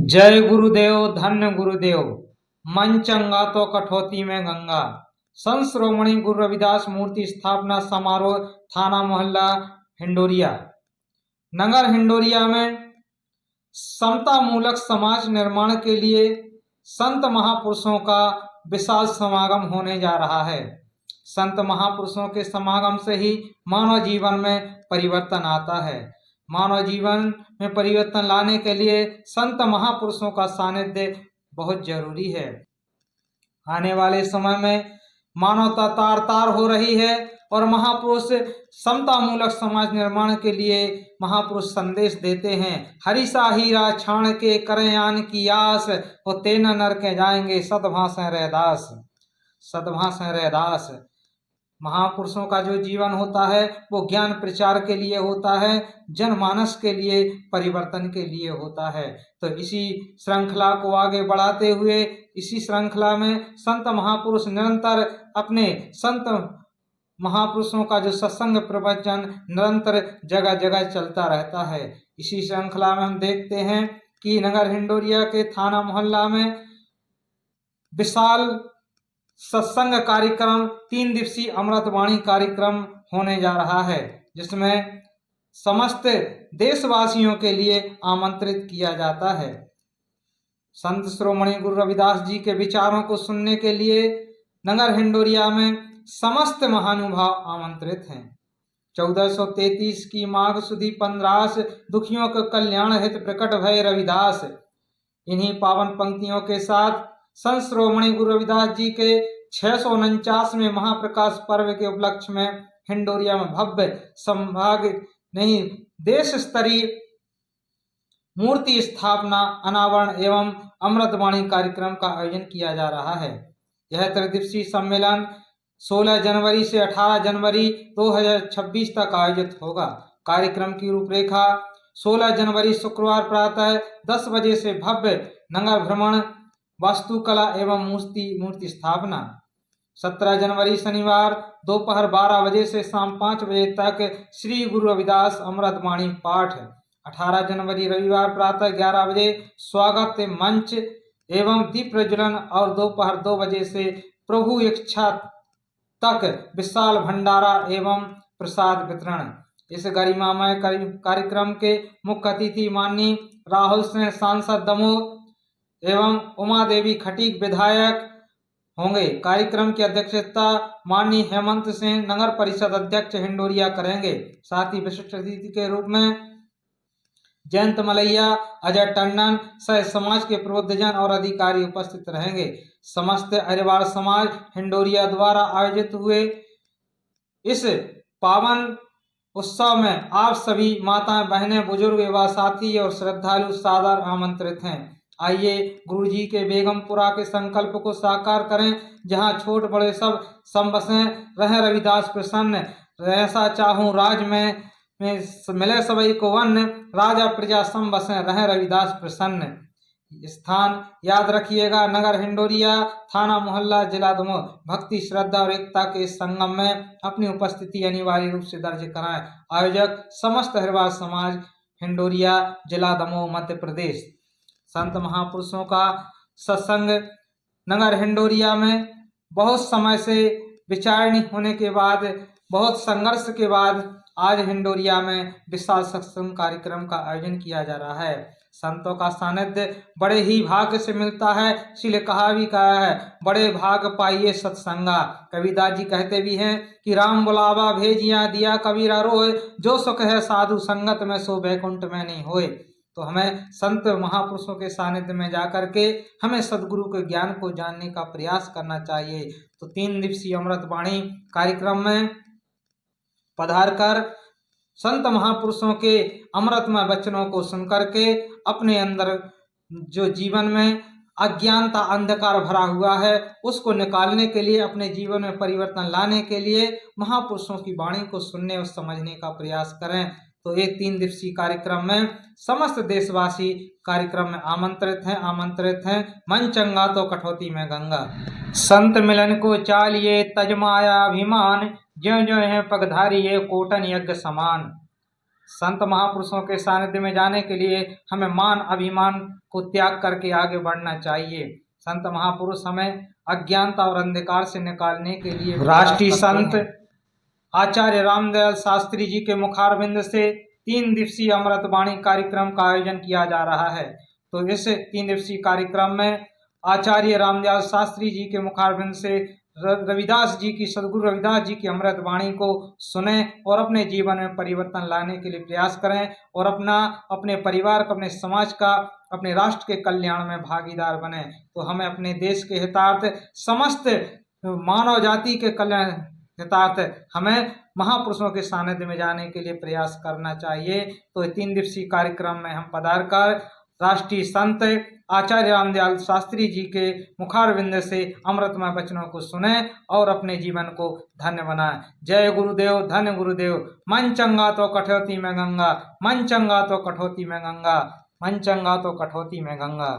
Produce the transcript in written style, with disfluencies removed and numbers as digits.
जय गुरुदेव धन्य गुरुदेव। मन चंगा तो कठौती में गंगा। संत शिरोमणि गुरु रविदास मूर्ति स्थापना समारोह थाना मोहल्ला हिंडोरिया। नगर हिंडोरिया में समता मूलक समाज निर्माण के लिए संत महापुरुषों का विशाल समागम होने जा रहा है। संत महापुरुषों के समागम से ही मानव जीवन में परिवर्तन आता है। मानव जीवन में परिवर्तन लाने के लिए संत महापुरुषों का सानिध्य बहुत जरूरी है। आने वाले समय में मानवता तार तार हो रही है और महापुरुष समता मूलक समाज निर्माण के लिए महापुरुष संदेश देते हैं। हरिसा हीरा छाण के करें आन की आस और तेना नर के जाएंगे सदभाषण रहदास। सदभाषण रहदास महापुरुषों का जो जीवन होता है वो ज्ञान प्रचार के लिए होता है, जनमानस के लिए, परिवर्तन के लिए होता है। तो इसी श्रृंखला को आगे बढ़ाते हुए इसी श्रृंखला में संत महापुरुष निरंतर अपने संत महापुरुषों का जो सत्संग प्रवचन निरंतर जगह जगह चलता रहता है। इसी श्रृंखला में हम देखते हैं कि नगर हिंडोरिया के थाना मोहल्ला में विशाल सत्संग कार्यक्रम 3 दिवसीय अमृतवाणी कार्यक्रम होने जा रहा है, जिसमें समस्त देशवासियों के लिए आमंत्रित किया जाता है। संत शिरोमणि गुरु रविदास जी के विचारों को सुनने के लिए नगर हिंडोरिया में समस्त महानुभाव आमंत्रित हैं। 1433 की माघ सुदी 15 दुखियों के कल्याण हित प्रकट भय रविदास। इन्हीं पावन पंक्तियों के साथ संत शिरोमणि गुरु रविदास जी के 649वें महाप्रकाश पर्व के उपलक्ष्य में हिंडोरिया में भव्य संभाग नहीं देश स्तरीय मूर्ति स्थापना, अनावरण एवं अमृतवाणी कार्यक्रम का आयोजन किया जा रहा है। यह त्रिदिवसीय सम्मेलन 16 जनवरी से 18 जनवरी 2026 तक आयोजित होगा। कार्यक्रम की रूपरेखा 16 जनवरी शुक्रवार प्रातः 10 बजे से भव्य नगर भ्रमण, वास्तुकला एवं मूर्ति स्थापना। 17 जनवरी शनिवार दोपहर 12 बजे से शाम 5 बजे तक श्री गुरु रविदास अमृतवाणी पाठ। 18 जनवरी रविवार प्रातः 11 बजे स्वागत मंच एवं दीप प्रज्वलन और दोपहर 2 बजे से प्रभु इच्छा तक विशाल भंडारा एवं प्रसाद वितरण। इस गरिमामय कार्यक्रम के मुख्य अतिथि माननीय राहुल सिंह सांसद दमोह एवं उमा देवी खटीक विधायक होंगे। कार्यक्रम की अध्यक्षता माननीय हेमंत सिंह नगर परिषद अध्यक्ष हिंडोरिया करेंगे। साथ ही विशिष्ट अतिथि के रूप में जयंत मलैया, अजय टंडन सहित समाज के प्रबुद्धजन और अधिकारी उपस्थित रहेंगे। समस्त अरिवार समाज हिंडोरिया द्वारा आयोजित हुए इस पावन उत्सव में आप सभी माताएं, बहनें, बुजुर्ग एवं साथी और श्रद्धालु सादर आमंत्रित हैं। आइए गुरु जी के बेगमपुरा के संकल्प को साकार करें, जहां छोट बड़े सब बसें, रहे रविदास प्रसन्न। ऐसा चाहूं राज में मिले सबई को वन्न, राजा प्रजा सम बसें, रहे रविदास प्रसन्न। स्थान याद रखिएगा, नगर हिंडोरिया, थाना मोहल्ला, जिला दमोह। भक्ति, श्रद्धा और एकता के संगम में अपनी उपस्थिति अनिवार्य रूप से दर्ज कराएं। आयोजक समस्त हरिवार समाज हिंडोरिया, जिला दमोह, मध्य प्रदेश। संत महापुरुषों का सत्संग नगर हिंडोरिया में बहुत समय से विचार नहीं होने के बाद, बहुत संघर्ष के बाद आज हिंडोरिया में विशाल सत्संग कार्यक्रम का आयोजन किया जा रहा है। संतों का सानिध्य बड़े ही भाग्य से मिलता है, इसलिए कहा भी गया है, बड़े भाग पाइए सत्संगा। कबीरदास जी कहते भी हैं कि राम बुलावा भेजिया दिया कबीरा रोए, जो सुख है साधु संगत में सो बैकुंठ में नहीं होए। तो हमें संत महापुरुषों के सानिध्य में जाकर के हमें सदगुरु के ज्ञान को जानने का प्रयास करना चाहिए। तो 3 दिवसीय अमृतवाणी कार्यक्रम में पधार कर संत महापुरुषों के अमृतमय वचनों को सुनकर के अपने अंदर जो जीवन में अज्ञानता, अंधकार भरा हुआ है, उसको निकालने के लिए, अपने जीवन में परिवर्तन लाने के लिए महापुरुषों की वाणी को सुनने और समझने का प्रयास करें। तो ये 3 दिवसीय कार्यक्रम में समस्त देशवासी कार्यक्रम में आमंत्रित हैं। मन चंगा तो कठौती में गंगा। संत मिलन को चालिए तजमाया अभिमान, ज्यों ज्यों है पगधारी ये कोटन यज्ञ समान। संत महापुरुषों के सानिध्य में जाने के लिए हमें मान अभिमान को त्याग करके आगे बढ़ना चाहिए। संत महापुरुष हमें अज्ञानता और अंधकार से निकालने के लिए राष्ट्रीय संत आचार्य रामदयाल शास्त्री जी के मुखारबिंद से 3 दिवसीय अमृतवाणी कार्यक्रम का आयोजन किया जा रहा है। तो इस 3 दिवसीय कार्यक्रम में आचार्य रामदयाल शास्त्री जी के मुखारबिंद से रविदास जी की, सदगुरु रविदास जी की अमृत वाणी को सुने और अपने जीवन में परिवर्तन लाने के लिए प्रयास करें और अपने परिवार का, अपने समाज का, अपने राष्ट्र के कल्याण में भागीदार बने। तो हमें अपने देश के हितार्थ, समस्त मानव जाति के कल्याण हितार्थ हमें महापुरुषों के सानिध्य में जाने के लिए प्रयास करना चाहिए। तो 3 दिवसीय कार्यक्रम में हम पधार कर राष्ट्रीय संत आचार्य रामदयाल शास्त्री जी के मुखारविंद से अमृतमय वचनों को सुने और अपने जीवन को धन्य बनाएं। जय गुरुदेव, धन्य गुरुदेव। मन चंगा तो कठौती में गंगा, मन चंगा तो कठौती में गंगा, मन चंगा तो कठौती में गंगा।